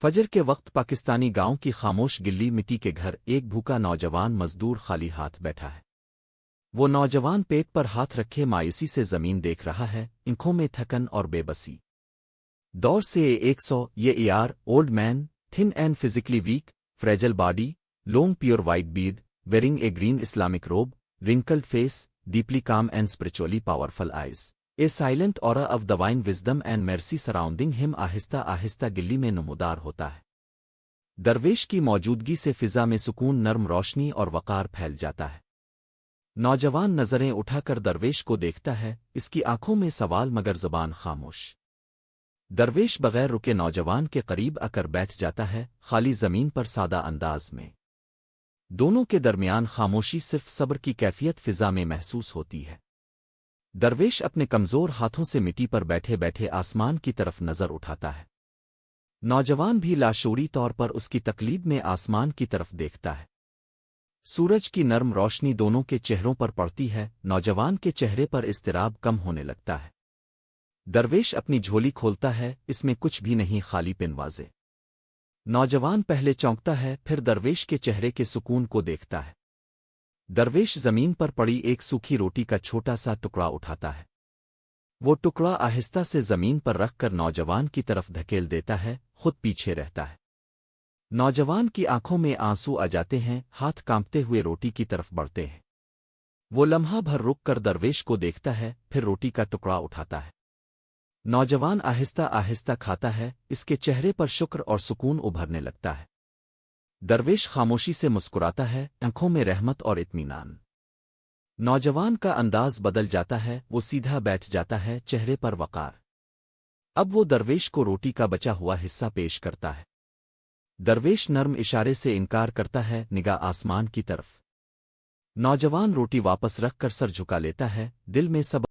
فجر کے وقت پاکستانی گاؤں کی خاموش گلی مٹی کے گھر ایک بھوکا نوجوان مزدور خالی ہاتھ بیٹھا ہے۔ وہ نوجوان پیٹ پر ہاتھ رکھے مایوسی سے زمین دیکھ رہا ہے، آنکھوں میں تھکن اور بے بسی۔ دور سے 100 یہ old man, thin and physically weak, fragile body, living pure white bed, wearing a green Islamic robe, wrinkled face, deeply calm and spiritually powerful eyes. A silent aura of divine wisdom and mercy surrounding ہم آہستہ آہستہ گلی میں نمودار ہوتا ہے۔ درویش کی موجودگی سے فضا میں سکون، نرم روشنی اور وقار پھیل جاتا ہے۔ نوجوان نظریں اٹھا کر درویش کو دیکھتا ہے، اس کی آنکھوں میں سوال مگر زبان خاموش۔ درویش بغیر رکے نوجوان کے قریب آ کر بیٹھ جاتا ہے، خالی زمین پر سادہ انداز میں۔ دونوں کے درمیان خاموشی، صرف صبر کی کیفیت فضا میں محسوس ہوتی ہے۔ درویش اپنے کمزور ہاتھوں سے مٹی پر بیٹھے بیٹھے آسمان کی طرف نظر اٹھاتا ہے۔ نوجوان بھی لاشعوری طور پر اس کی تقلید میں آسمان کی طرف دیکھتا ہے۔ سورج کی نرم روشنی دونوں کے چہروں پر پڑتی ہے، نوجوان کے چہرے پر اضطراب کم ہونے لگتا ہے۔ درویش اپنی جھولی کھولتا ہے، اس میں کچھ بھی نہیں، خالی پن واضح۔ نوجوان پہلے چونکتا ہے، پھر درویش کے چہرے کے سکون کو دیکھتا ہے۔ درویش زمین پر پڑی ایک سوکھی روٹی کا چھوٹا سا ٹکڑا اٹھاتا ہے۔ وہ ٹکڑا آہستہ سے زمین پر رکھ کر نوجوان کی طرف دھکیل دیتا ہے، خود پیچھے رہتا ہے۔ نوجوان کی آنکھوں میں آنسو آ جاتے ہیں، ہاتھ کانپتے ہوئے روٹی کی طرف بڑھتے ہیں۔ وہ لمحہ بھر رک کر درویش کو دیکھتا ہے، پھر روٹی کا ٹکڑا اٹھاتا ہے۔ نوجوان آہستہ آہستہ کھاتا ہے، اس کے چہرے پر شکر اور سکون ابھرنے لگتا ہے۔ درویش خاموشی سے مسکراتا ہے، آنکھوں میں رحمت اور اطمینان۔ نوجوان کا انداز بدل جاتا ہے، وہ سیدھا بیٹھ جاتا ہے، چہرے پر وقار۔ اب وہ درویش کو روٹی کا بچا ہوا حصہ پیش کرتا ہے۔ درویش نرم اشارے سے انکار کرتا ہے، نگاہ آسمان کی طرف۔ نوجوان روٹی واپس رکھ کر سر جھکا لیتا ہے، دل میں